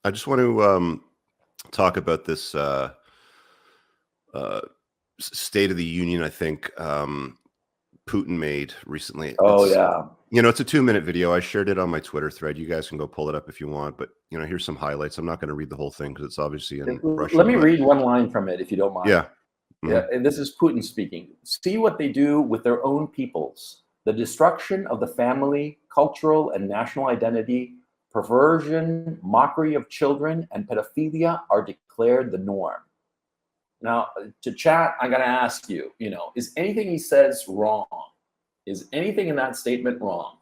I just want to talk about this uh, State of the Union. I think Putin made recently. Oh yeah. It's a 2-minute video. I shared it on my Twitter thread. You guys can go pull it up if you want. But here's some highlights. I'm not going to read the whole thing because it's obviously in Russian. Let me read one line from it, if you don't mind. Yeah. Yeah, and this is Putin speaking. See what they do with their own peoples. The destruction of the family, cultural and national identity, perversion, mockery of children, and pedophilia are declared the norm. Now, to chat, I got to ask you, is anything he says wrong? Is anything in that statement wrong?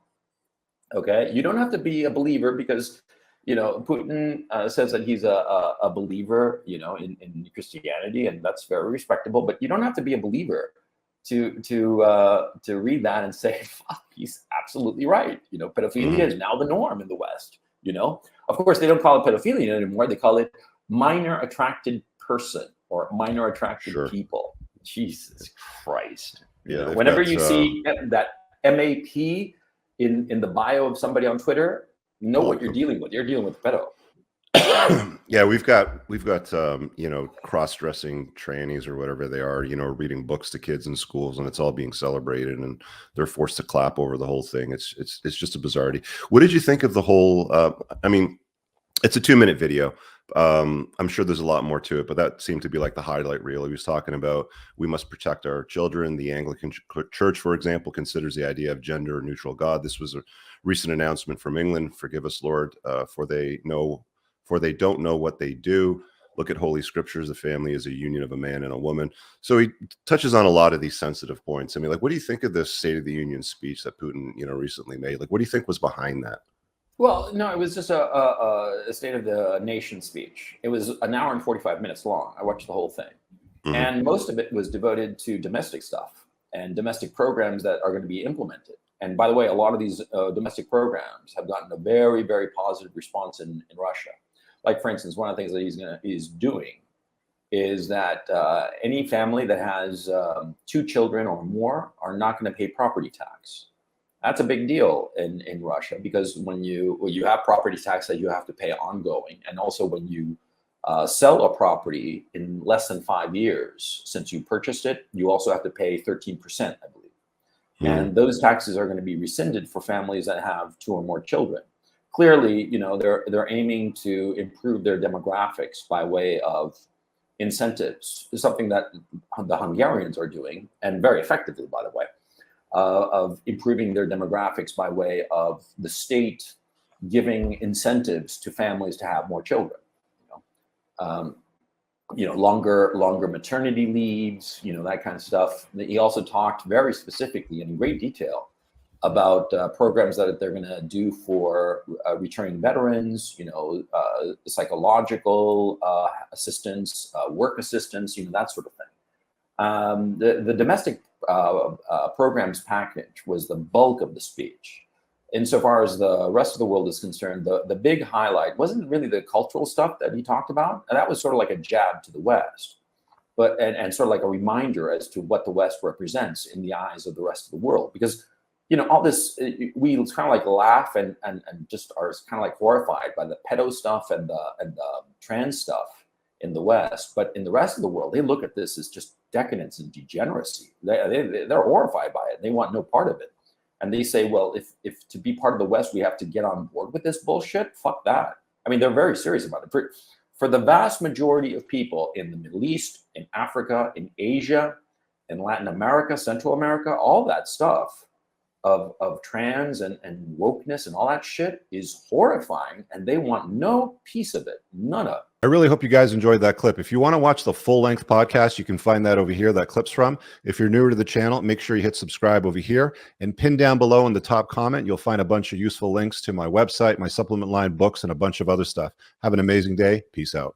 Okay, you don't have to be a believer because, Putin says that he's a believer, in Christianity, and that's very respectable. But you don't have to be a believer to read that and say, fuck, he's absolutely right. Pedophilia is now the norm in the West. Of course, they don't call it pedophilia anymore. They call it minor attracted person or minor attracted people. Jesus Christ. Yeah. Whenever you see that MAP in the bio of somebody on Twitter, know what you're dealing with. You're dealing with pedo. Yeah, we've got cross-dressing trannies or whatever they are, reading books to kids in schools, and it's all being celebrated, and they're forced to clap over the whole thing. It's just a bizarrety. What did you think of the whole? It's a 2-minute video. I'm sure there's a lot more to it, but that seemed to be like the highlight reel. He was talking about we must protect our children. The Anglican Church, for example, considers the idea of gender neutral God. This was a recent announcement from England. Forgive us, Lord, for they don't know what they do. Look at Holy Scriptures. The family is a union of a man and a woman. So he touches on a lot of these sensitive points. What do you think of this State of the Union speech that Putin, recently made? What do you think was behind that? Well, no, it was just a State of the Nation speech. It was an hour and 45 minutes long. I watched the whole thing. And most of it was devoted to domestic stuff and domestic programs that are going to be implemented. And by the way, a lot of these domestic programs have gotten a very, very positive response in Russia. Like, for instance, one of the things that he's doing is that any family that has 2 children or more are not going to pay property tax. That's a big deal in Russia, because when you have property tax that you have to pay ongoing, and also when you sell a property in less than 5 years since you purchased it, you also have to pay 13%, I believe. And those taxes are going to be rescinded for families that have 2 or more children. Clearly, they're aiming to improve their demographics by way of incentives. It's something that the Hungarians are doing, and very effectively, by the way. Of improving their demographics by way of the state giving incentives to families to have more children. Longer maternity leaves, that kind of stuff. He also talked very specifically in great detail about programs that they're going to do for returning veterans, psychological assistance, work assistance, that sort of thing. The domestic programs package was the bulk of the speech. Insofar as the rest of the world is concerned, the big highlight wasn't really the cultural stuff that he talked about. And that was sort of like a jab to the West, and sort of like a reminder as to what the West represents in the eyes of the rest of the world. Because, all this, we kind of like laugh and just are kind of like horrified by the pedo stuff and the trans stuff in the West. But in the rest of the world, they look at this as just decadence and degeneracy. They're horrified by it. They want no part of it. And they say, well, if to be part of the West, we have to get on board with this bullshit, fuck that. They're very serious about it. For the vast majority of people in the Middle East, in Africa, in Asia, in Latin America, Central America, all that stuff of trans and wokeness and all that shit is horrifying, and they want no piece of it. None of it. I really hope you guys enjoyed that clip. If you want to watch the full-length podcast, you can find that over here, that clip's from. If you're newer to the channel, make sure you hit subscribe over here, and pin down below in the top comment, you'll find a bunch of useful links to my website, my supplement line, books, and a bunch of other stuff. Have an amazing day. Peace out.